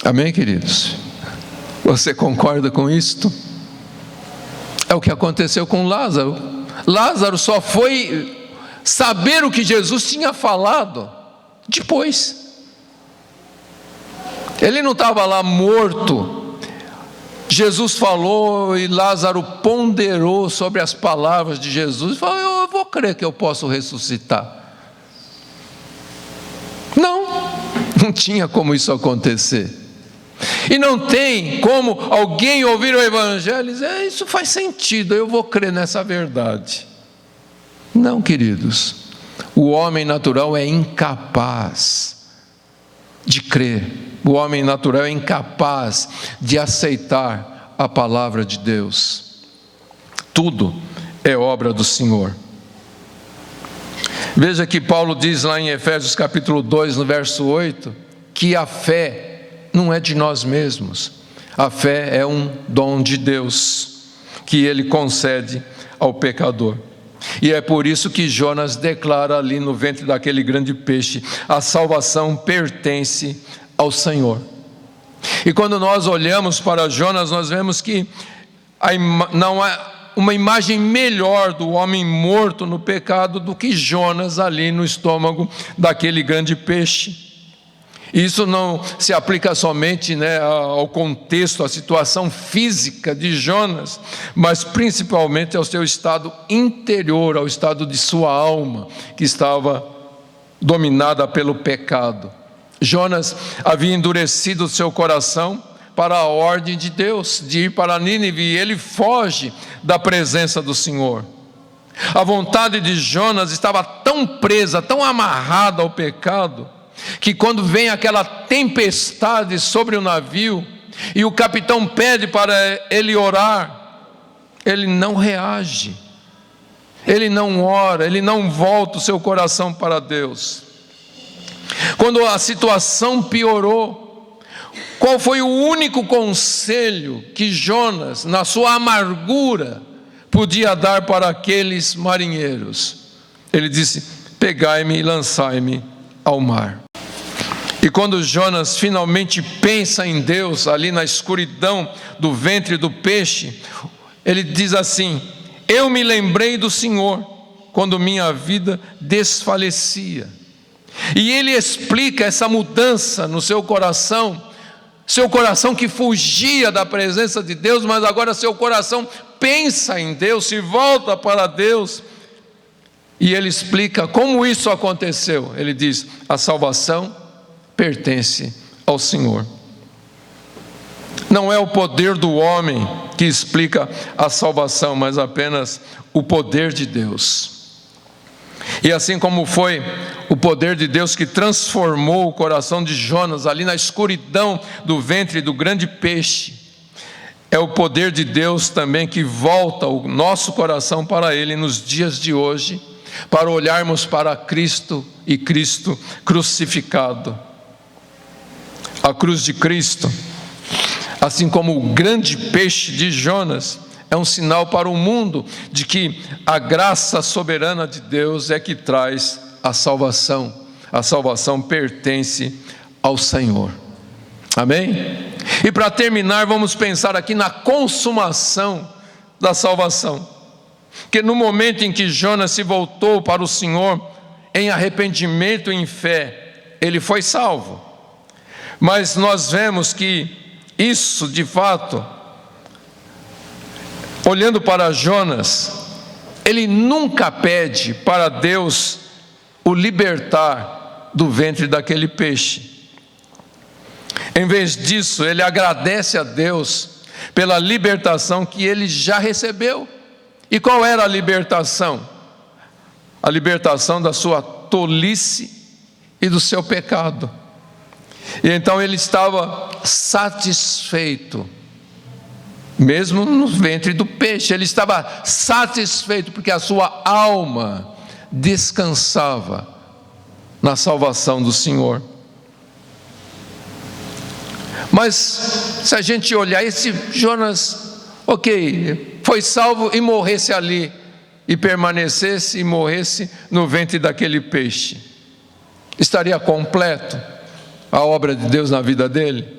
Amém, queridos? Você concorda com isto? É o que aconteceu com Lázaro. Lázaro só foi saber o que Jesus tinha falado depois. Ele não estava lá morto. Jesus falou e Lázaro ponderou sobre as palavras de Jesus e falou: eu vou crer que eu posso ressuscitar. Não tinha como isso acontecer. E não tem como alguém ouvir o Evangelho e dizer: isso faz sentido, eu vou crer nessa verdade. Não, queridos, o homem natural é incapaz de crer, o homem natural é incapaz de aceitar a palavra de Deus. Tudo é obra do Senhor. Veja que Paulo diz lá em Efésios capítulo 2, no verso 8, que a fé não é de nós mesmos, a fé é um dom de Deus, que Ele concede ao pecador. E é por isso que Jonas declara ali no ventre daquele grande peixe: a salvação pertence ao Senhor. E quando nós olhamos para Jonas, nós vemos que não há uma imagem melhor do homem morto no pecado do que Jonas ali no estômago daquele grande peixe. Isso não se aplica somente ao contexto, à situação física de Jonas, mas principalmente ao seu estado interior, ao estado de sua alma, que estava dominada pelo pecado. Jonas havia endurecido o seu coração para a ordem de Deus, de ir para Nínive, e ele foge da presença do Senhor. A vontade de Jonas estava tão presa, tão amarrada ao pecado, que quando vem aquela tempestade sobre o navio e o capitão pede para ele orar, ele não reage, ele não ora, ele não volta o seu coração para Deus. Quando a situação piorou, qual foi o único conselho que Jonas, na sua amargura, podia dar para aqueles marinheiros? Ele disse: pegai-me e lançai-me ao mar. E quando Jonas finalmente pensa em Deus, ali na escuridão do ventre do peixe, ele diz assim: eu me lembrei do Senhor quando minha vida desfalecia. E ele explica essa mudança no seu coração que fugia da presença de Deus, mas agora seu coração pensa em Deus, se volta para Deus. E ele explica como isso aconteceu. Ele diz: a salvação pertence ao Senhor. Não é o poder do homem que explica a salvação, mas apenas o poder de Deus. E assim como foi o poder de Deus que transformou o coração de Jonas ali na escuridão do ventre do grande peixe, é o poder de Deus também que volta o nosso coração para Ele nos dias de hoje, para olharmos para Cristo e Cristo crucificado. A cruz de Cristo, assim como o grande peixe de Jonas, é um sinal para o mundo de que a graça soberana de Deus é que traz a salvação. A salvação pertence ao Senhor. Amém? E para terminar, vamos pensar aqui na consumação da salvação. Que no momento em que Jonas se voltou para o Senhor em arrependimento e em fé, ele foi salvo. Mas nós vemos que isso, de fato, olhando para Jonas, ele nunca pede para Deus o libertar do ventre daquele peixe. Em vez disso, ele agradece a Deus pela libertação que ele já recebeu. E qual era a libertação? A libertação da sua tolice e do seu pecado. E então ele estava satisfeito, mesmo no ventre do peixe, ele estava satisfeito, porque a sua alma descansava na salvação do Senhor. Mas se a gente olhar, esse Jonas, ok, foi salvo e morresse ali, e permanecesse e morresse no ventre daquele peixe, estaria completo a obra de Deus na vida dele?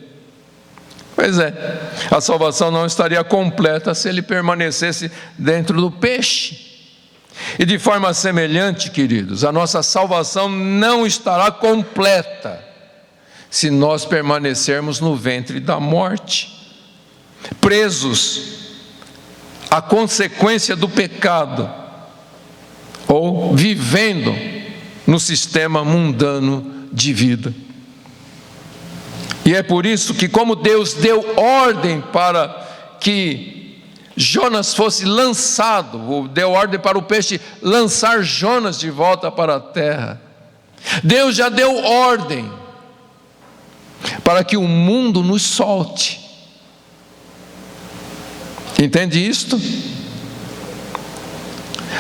Pois é, a salvação não estaria completa se ele permanecesse dentro do peixe. E de forma semelhante, queridos, a nossa salvação não estará completa se nós permanecermos no ventre da morte, presos à consequência do pecado, ou vivendo no sistema mundano de vida. E é por isso que, como Deus deu ordem para que Jonas fosse lançado, ou deu ordem para o peixe lançar Jonas de volta para a terra, Deus já deu ordem para que o mundo nos solte. Entende isto?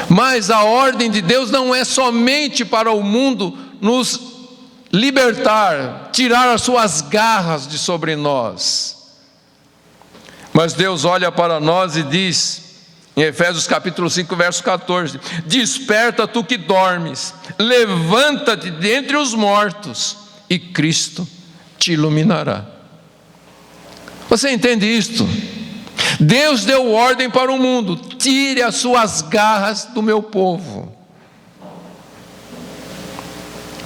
Mas a ordem de Deus não é somente para o mundo nos libertar, tirar as suas garras de sobre nós. Mas Deus olha para nós e diz, em Efésios capítulo 5, verso 14: desperta tu que dormes, levanta-te dentre os mortos, e Cristo te iluminará. Você entende isto? Deus deu ordem para o mundo: tire as suas garras do meu povo.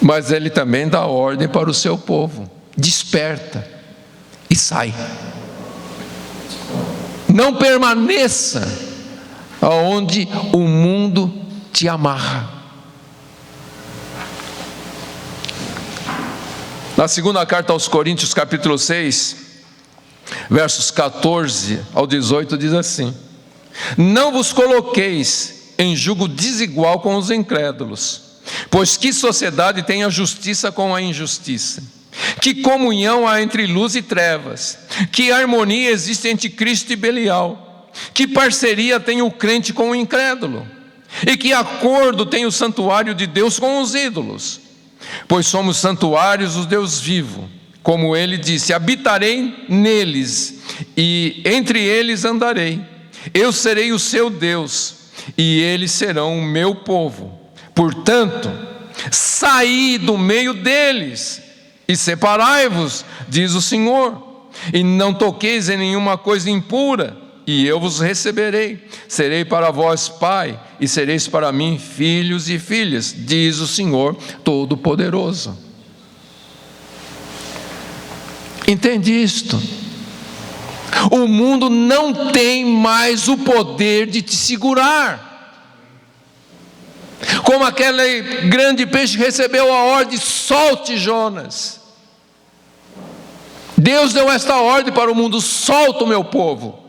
Mas Ele também dá ordem para o seu povo: desperta e sai. Não permaneça aonde o mundo te amarra. Na segunda carta aos Coríntios, capítulo 6, versos 14 ao 18, diz assim: não vos coloqueis em jugo desigual com os incrédulos, pois que sociedade tem a justiça com a injustiça? Que comunhão há entre luz e trevas? Que harmonia existe entre Cristo e Belial? Que parceria tem o crente com o incrédulo? E que acordo tem o santuário de Deus com os ídolos? Pois somos santuários do Deus vivo. Como ele disse: habitarei neles, e entre eles andarei. Eu serei o seu Deus, e eles serão o meu povo. Portanto, saí do meio deles, e separai-vos, diz o Senhor, e não toqueis em nenhuma coisa impura, e eu vos receberei. Serei para vós pai, e sereis para mim filhos e filhas, diz o Senhor Todo-Poderoso. Entende isto? O mundo não tem mais o poder de te segurar. Como aquele grande peixe recebeu a ordem: solte Jonas. Deus deu esta ordem para o mundo: solta o meu povo.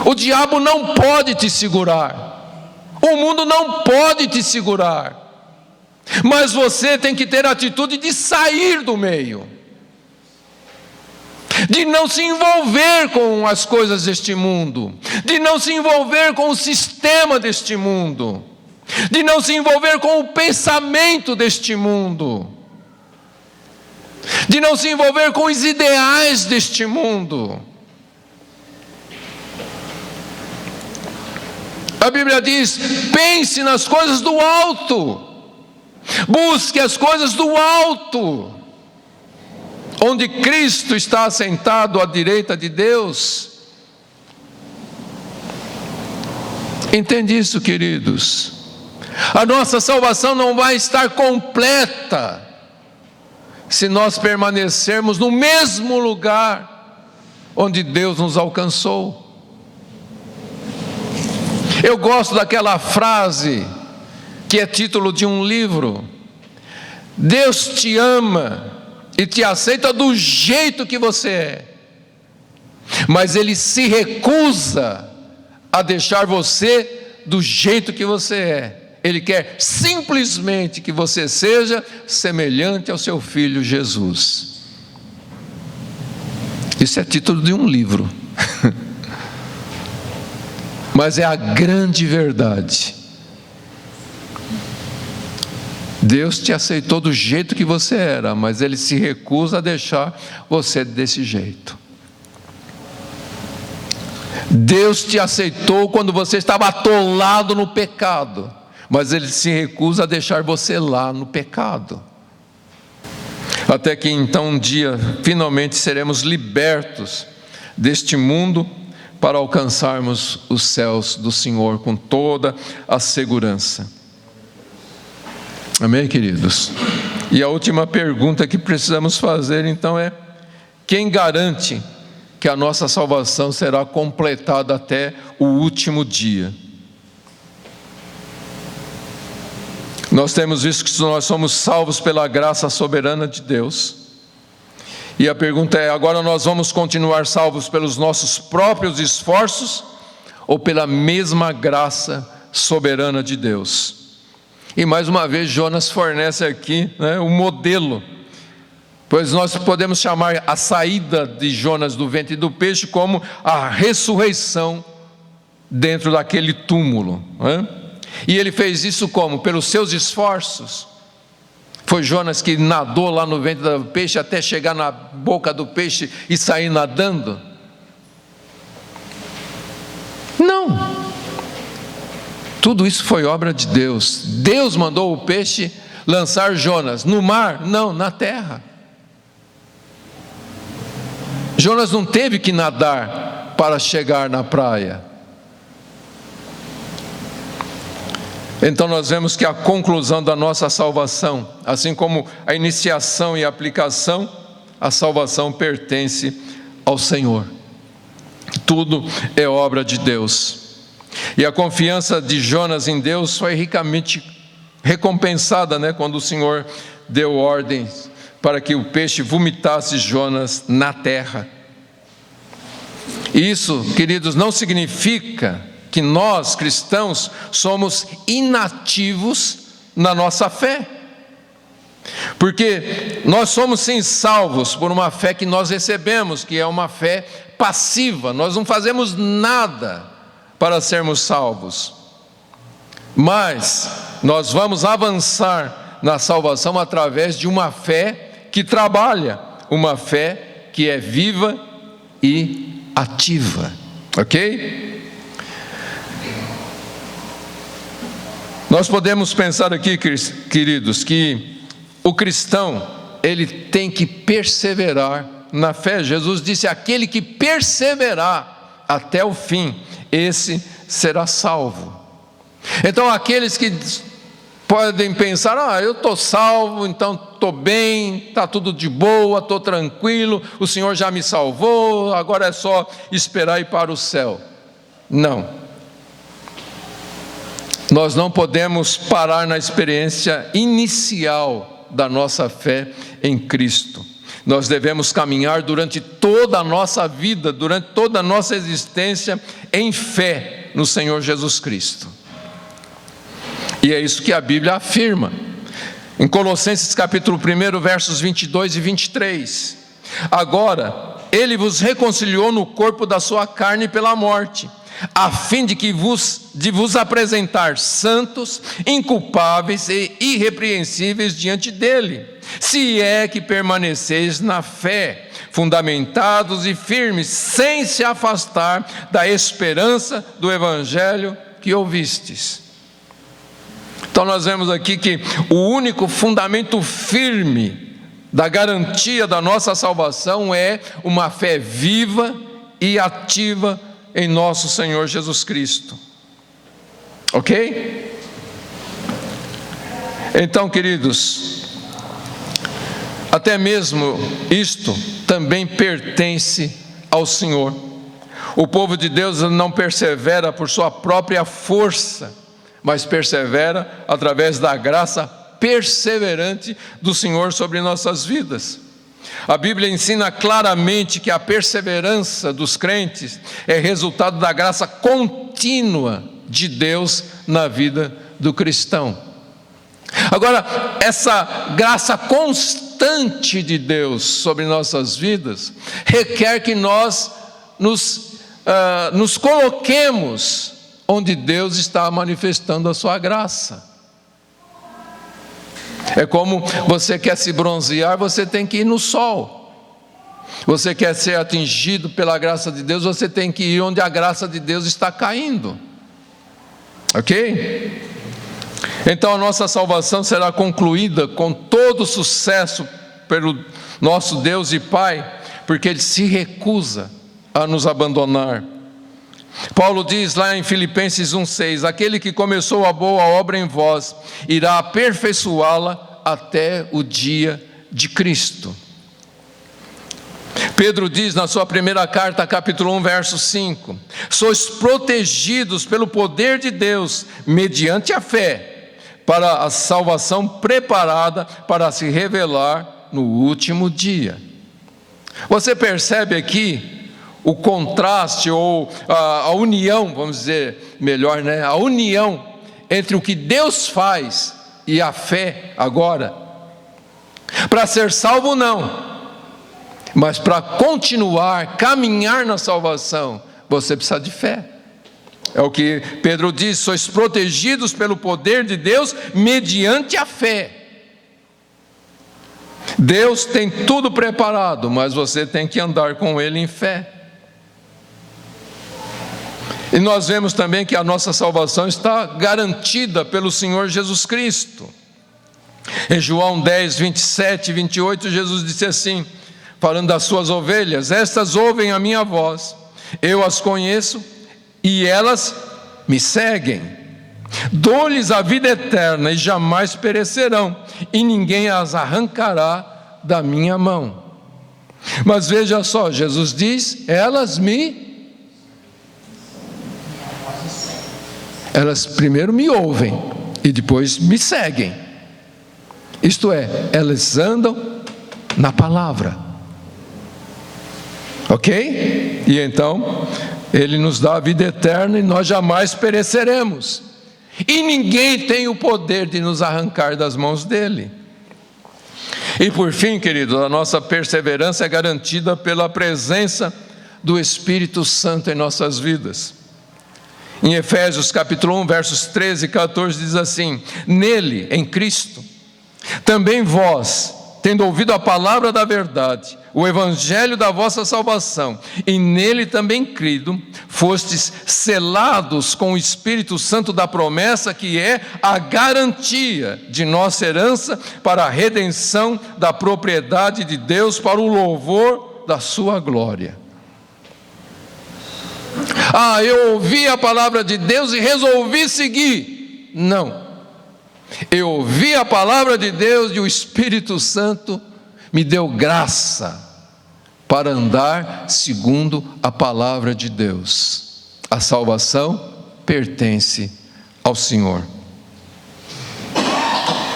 O diabo não pode te segurar, o mundo não pode te segurar, mas você tem que ter a atitude de sair do meio, de não se envolver com as coisas deste mundo, de não se envolver com o sistema deste mundo, de não se envolver com o pensamento deste mundo, de não se envolver com os ideais deste mundo. A Bíblia diz: pense nas coisas do alto, busque as coisas do alto, onde Cristo está assentado à direita de Deus. Entende isso, queridos? A nossa salvação não vai estar completa se nós permanecermos no mesmo lugar onde Deus nos alcançou. Eu gosto daquela frase que é título de um livro: Deus te ama e te aceita do jeito que você é, mas Ele se recusa a deixar você do jeito que você é. Ele quer simplesmente que você seja semelhante ao seu Filho Jesus. Isso é título de um livro. Mas é a grande verdade. Deus te aceitou do jeito que você era, mas Ele se recusa a deixar você desse jeito. Deus te aceitou quando você estava atolado no pecado, mas Ele se recusa a deixar você lá no pecado. Até que então um dia finalmente seremos libertos deste mundo para alcançarmos os céus do Senhor com toda a segurança. Amém, queridos? E a última pergunta que precisamos fazer então é: quem garante que a nossa salvação será completada até o último dia? Nós temos visto que nós somos salvos pela graça soberana de Deus. E a pergunta é: agora nós vamos continuar salvos pelos nossos próprios esforços ou pela mesma graça soberana de Deus? E mais uma vez Jonas fornece aqui, o modelo, pois nós podemos chamar a saída de Jonas do ventre do peixe como a ressurreição dentro daquele túmulo. E ele fez isso como? Pelos seus esforços. Foi Jonas que nadou lá no ventre do peixe até chegar na boca do peixe e sair nadando? Não. Tudo isso foi obra de Deus. Deus mandou o peixe lançar Jonas no mar? Não, na terra. Jonas não teve que nadar para chegar na praia. Então nós vemos que a conclusão da nossa salvação, assim como a iniciação e a aplicação, a salvação pertence ao Senhor. Tudo é obra de Deus. E a confiança de Jonas em Deus foi ricamente recompensada, quando o Senhor deu ordens para que o peixe vomitasse Jonas na terra. Isso, queridos, não significa que nós, cristãos, somos inativos na nossa fé. Porque nós somos sim salvos por uma fé que nós recebemos, que é uma fé passiva. Nós não fazemos nada para sermos salvos. Mas nós vamos avançar na salvação através de uma fé que trabalha, uma fé que é viva e ativa. Ok? Nós podemos pensar aqui, queridos, que o cristão, ele tem que perseverar na fé. Jesus disse: aquele que perseverar até o fim, esse será salvo. Então aqueles que podem pensar: eu estou salvo, então estou bem, está tudo de boa, estou tranquilo, o Senhor já me salvou, agora é só esperar ir para o céu. Não. Nós não podemos parar na experiência inicial da nossa fé em Cristo. Nós devemos caminhar durante toda a nossa vida, durante toda a nossa existência, em fé no Senhor Jesus Cristo. E é isso que a Bíblia afirma. Em Colossenses capítulo 1, versos 22 e 23. Agora, Ele vos reconciliou no corpo da sua carne pela morte, a fim de vos apresentar santos, inculpáveis e irrepreensíveis diante dele, se é que permaneceis na fé, fundamentados e firmes, sem se afastar da esperança do evangelho que ouvistes. Então nós vemos aqui que o único fundamento firme da garantia da nossa salvação é uma fé viva e ativa em nosso Senhor Jesus Cristo. Ok? Então, queridos, até mesmo isto também pertence ao Senhor. O povo de Deus não persevera por sua própria força, mas persevera através da graça perseverante do Senhor sobre nossas vidas. A Bíblia ensina claramente que a perseverança dos crentes é resultado da graça contínua de Deus na vida do cristão. Agora, essa graça constante de Deus sobre nossas vidas requer que nós nos coloquemos onde Deus está manifestando a sua graça. É como você quer se bronzear, você tem que ir no sol. Você quer ser atingido pela graça de Deus, você tem que ir onde a graça de Deus está caindo. Ok? Então a nossa salvação será concluída com todo sucesso pelo nosso Deus e Pai, porque Ele se recusa a nos abandonar. Paulo diz lá em Filipenses 1,6: aquele que começou a boa obra em vós, irá aperfeiçoá-la até o dia de Cristo. Pedro diz na sua primeira carta, capítulo 1, verso 5: sois protegidos pelo poder de Deus, mediante a fé, para a salvação preparada para se revelar no último dia. Você percebe aqui o contraste ou a união, vamos dizer melhor, né? A união entre o que Deus faz e a fé agora. Para ser salvo não, mas para continuar, caminhar na salvação, você precisa de fé. É o que Pedro diz: sois protegidos pelo poder de Deus mediante a fé. Deus tem tudo preparado, mas você tem que andar com Ele em fé. E nós vemos também que a nossa salvação está garantida pelo Senhor Jesus Cristo. Em João 10, 27 e 28, Jesus disse assim, falando das suas ovelhas: estas ouvem a minha voz, eu as conheço e elas me seguem. Dou-lhes a vida eterna e jamais perecerão, e ninguém as arrancará da minha mão. Mas veja só, Jesus diz: elas primeiro me ouvem e depois me seguem. Isto é, elas andam na palavra. Ok? E então Ele nos dá a vida eterna e nós jamais pereceremos. E ninguém tem o poder de nos arrancar das mãos dEle. E por fim, queridos, a nossa perseverança é garantida pela presença do Espírito Santo em nossas vidas. Em Efésios capítulo 1, versos 13 e 14 diz assim: nele, em Cristo, também vós, tendo ouvido a palavra da verdade, o evangelho da vossa salvação, e nele também crido, fostes selados com o Espírito Santo da promessa, que é a garantia de nossa herança para a redenção da propriedade de Deus, para o louvor da sua glória. Eu ouvi a palavra de Deus e resolvi seguir. Não. Eu ouvi a palavra de Deus e o Espírito Santo me deu graça para andar segundo a palavra de Deus. A salvação pertence ao Senhor.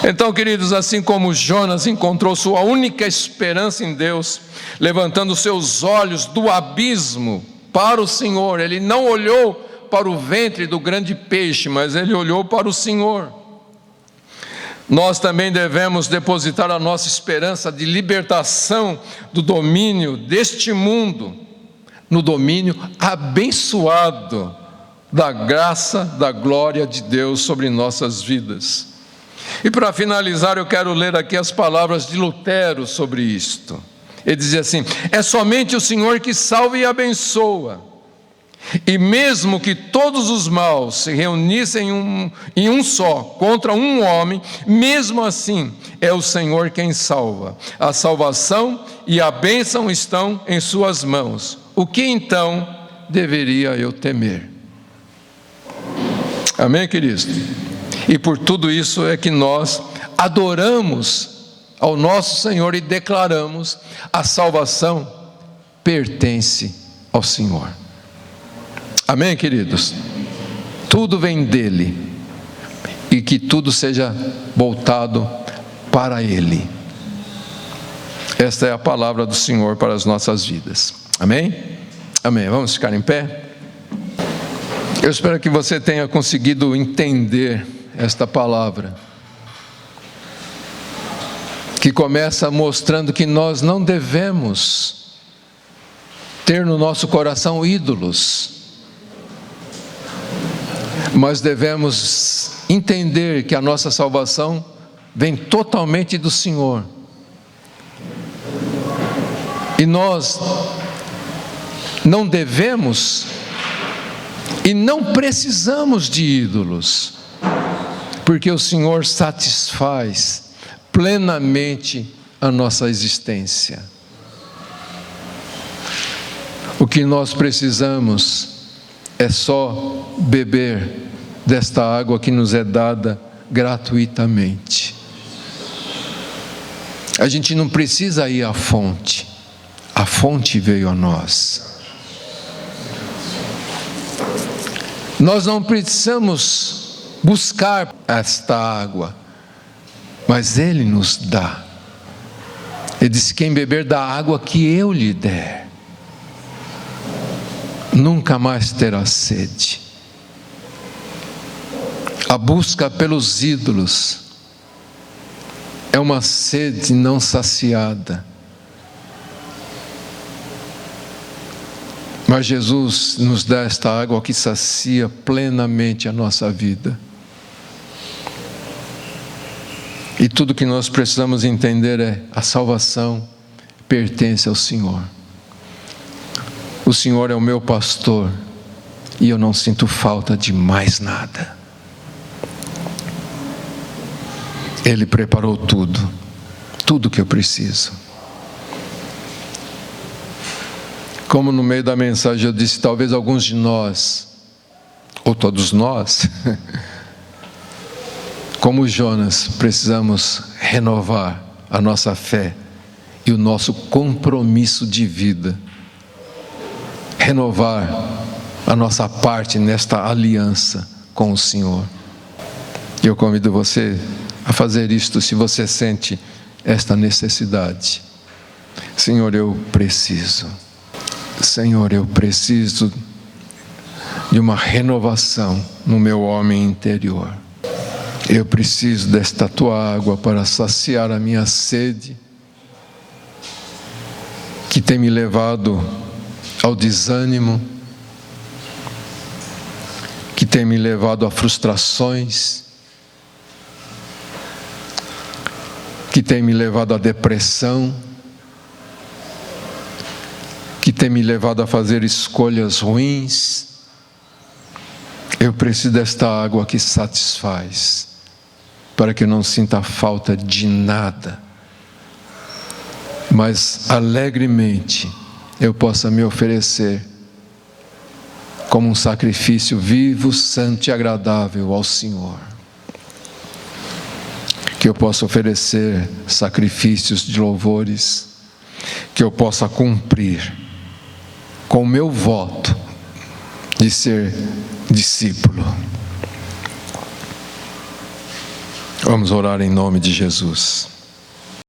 Então, queridos, assim como Jonas encontrou sua única esperança em Deus, levantando seus olhos do abismo para o Senhor, ele não olhou para o ventre do grande peixe, mas ele olhou para o Senhor. Nós também devemos depositar a nossa esperança de libertação do domínio deste mundo, no domínio abençoado da graça, da glória de Deus sobre nossas vidas. E para finalizar, eu quero ler aqui as palavras de Lutero sobre isto. Ele dizia assim: é somente o Senhor que salva e abençoa. E mesmo que todos os maus se reunissem em um só contra um homem, mesmo assim é o Senhor quem salva. A salvação e a bênção estão em suas mãos. O que então deveria eu temer? Amém, queridos? E por tudo isso é que nós adoramos ao nosso Senhor e declaramos: a salvação pertence ao Senhor. Amém, queridos? Tudo vem dele, e que tudo seja voltado para ele. Esta é a palavra do Senhor para as nossas vidas. Amém? Amém. Vamos ficar em pé? Eu espero que você tenha conseguido entender esta palavra, que começa mostrando que nós não devemos ter no nosso coração ídolos, mas devemos entender que a nossa salvação vem totalmente do Senhor. E nós não devemos e não precisamos de ídolos, porque o Senhor satisfaz plenamente a nossa existência. O que nós precisamos é só beber desta água que nos é dada gratuitamente. A gente não precisa ir à fonte, a fonte veio a nós. Nós não precisamos buscar esta água, mas Ele nos dá. Ele disse: quem beber da água que eu lhe der, nunca mais terá sede. A busca pelos ídolos é uma sede não saciada. Mas Jesus nos dá esta água que sacia plenamente a nossa vida. E tudo que nós precisamos entender é: a salvação pertence ao Senhor. O Senhor é o meu pastor e eu não sinto falta de mais nada. Ele preparou tudo que eu preciso. Como no meio da mensagem eu disse, talvez alguns de nós, ou todos nós, como Jonas, precisamos renovar a nossa fé e o nosso compromisso de vida. Renovar a nossa parte nesta aliança com o Senhor. Eu convido você a fazer isto se você sente esta necessidade. Senhor, eu preciso. Senhor, eu preciso de uma renovação no meu homem interior. Eu preciso desta tua água para saciar a minha sede, que tem me levado ao desânimo, que tem me levado a frustrações, que tem me levado à depressão, tem me levado a fazer escolhas ruins. Eu preciso desta água que satisfaz, para que eu não sinta falta de nada, mas alegremente eu possa me oferecer como um sacrifício vivo, santo e agradável ao Senhor. Que eu possa oferecer sacrifícios de louvores, que eu possa cumprir com o meu voto de ser discípulo. Vamos orar em nome de Jesus.